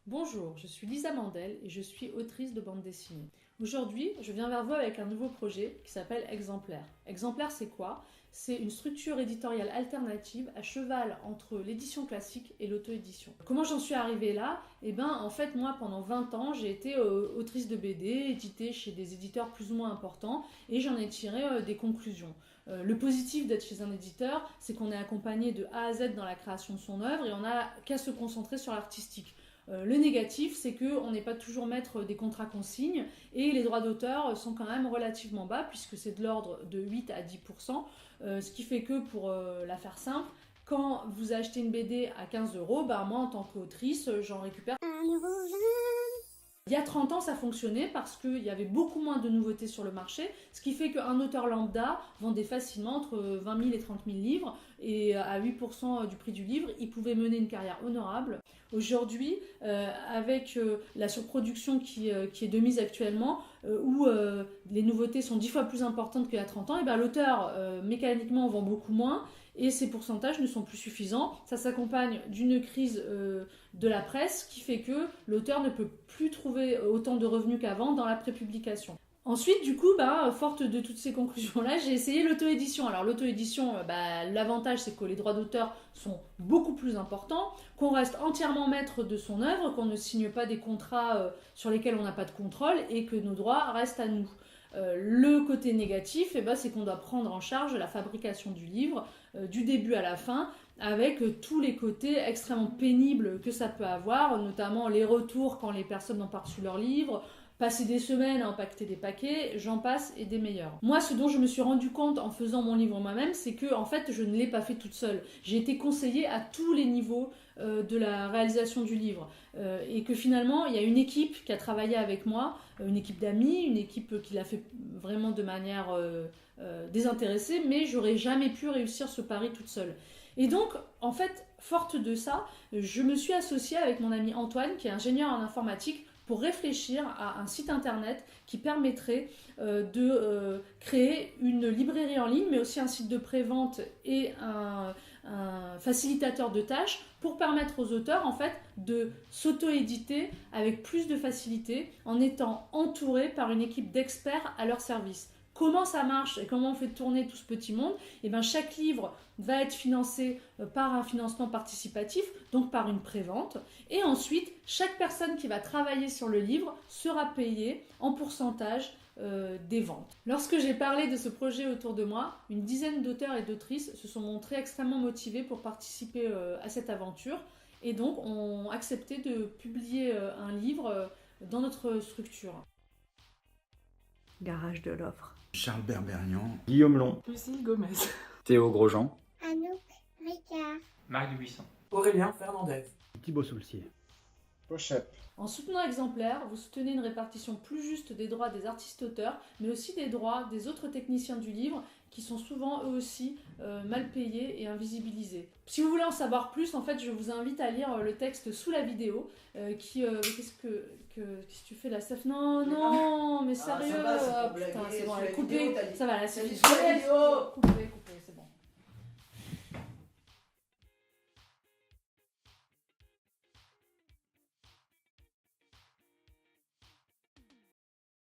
Bonjour, je suis Lisa Mandel et je suis autrice de bande dessinée. Aujourd'hui, je viens vers vous avec un nouveau projet qui s'appelle Exemplaire. Exemplaire, c'est quoi? C'est une structure éditoriale alternative à cheval entre l'édition classique et l'auto-édition. Comment j'en suis arrivée là? En fait, moi, pendant 20 ans, j'ai été autrice de BD, éditée chez des éditeurs plus ou moins importants, et j'en ai tiré des conclusions. Le positif d'être chez un éditeur, c'est qu'on est accompagné de A à Z dans la création de son œuvre et on n'a qu'à se concentrer sur l'artistique. Le négatif, c'est qu'on n'est pas toujours maître des contrats qu'on signe et les droits d'auteur sont quand même relativement bas puisque c'est de l'ordre de 8 à 10%, ce qui fait que pour la faire simple, quand vous achetez une BD à 15 euros, moi en tant qu'autrice, j'en récupère 1,20 €. Il y a 30 ans, ça fonctionnait parce qu'il y avait beaucoup moins de nouveautés sur le marché, ce qui fait qu'un auteur lambda vendait facilement entre 20 000 et 30 000 livres, et à 8% du prix du livre, il pouvait mener une carrière honorable. Aujourd'hui, avec la surproduction qui est de mise actuellement, où les nouveautés sont 10 fois plus importantes qu'il y a 30 ans, l'auteur mécaniquement vend beaucoup moins, et ces pourcentages ne sont plus suffisants. Ça s'accompagne d'une crise de la presse qui fait que l'auteur ne peut plus trouver autant de revenus qu'avant dans la prépublication. Ensuite, du coup, forte de toutes ces conclusions-là, j'ai essayé l'auto-édition. Alors l'auto-édition, l'avantage c'est que les droits d'auteur sont beaucoup plus importants, qu'on reste entièrement maître de son œuvre, qu'on ne signe pas des contrats sur lesquels on n'a pas de contrôle et que nos droits restent à nous. Le côté négatif, c'est qu'on doit prendre en charge la fabrication du livre, du début à la fin, avec tous les côtés extrêmement pénibles que ça peut avoir, notamment les retours quand les personnes n'ont pas reçu leur livre, passer des semaines à empaqueter des paquets, j'en passe et des meilleurs. Moi, ce dont je me suis rendu compte en faisant mon livre moi-même, c'est que en fait, je ne l'ai pas fait toute seule. J'ai été conseillée à tous les niveaux de la réalisation du livre. Et que finalement, il y a une équipe qui a travaillé avec moi, une équipe d'amis, une équipe qui l'a fait vraiment de manière désintéressée, mais j'aurais jamais pu réussir ce pari toute seule. Et donc, en fait, forte de ça, je me suis associée avec mon ami Antoine, qui est ingénieur en informatique, pour réfléchir à un site internet qui permettrait de créer une librairie en ligne, mais aussi un site de prévente et un facilitateur de tâches pour permettre aux auteurs en fait de s'auto-éditer avec plus de facilité en étant entourés par une équipe d'experts à leur service. Comment ça marche et comment on fait tourner tout ce petit monde? Chaque livre va être financé par un financement participatif, donc par une prévente. Et ensuite, chaque personne qui va travailler sur le livre sera payée en pourcentage des ventes. Lorsque j'ai parlé de ce projet autour de moi, une dizaine d'auteurs et d'autrices se sont montrés extrêmement motivés pour participer à cette aventure et donc ont accepté de publier un livre dans notre structure. Garage de l'offre. Charles Berberian, Guillaume Long, Lucille Gomez, Théo Grosjean, Anouk Ricard, Marc Dubuisson, Aurélien Fernandez, Thibaut Soulcier. Pochette. En soutenant Exemplaire, vous soutenez une répartition plus juste des droits des artistes-auteurs, mais aussi des droits des autres techniciens du livre, qui sont souvent eux aussi mal payés et invisibilisés. Si vous voulez en savoir plus, en fait, je vous invite à lire le texte sous la vidéo, qu'est-ce que tu fais là, Steph? Non, mais sérieux, ça va, c'est pour putain, blaguer, c'est bon, sur allez, la coupez, vidéo, t'as dit. ça va, là, c'est T'as dit fini. sur la vidéo. Coupez.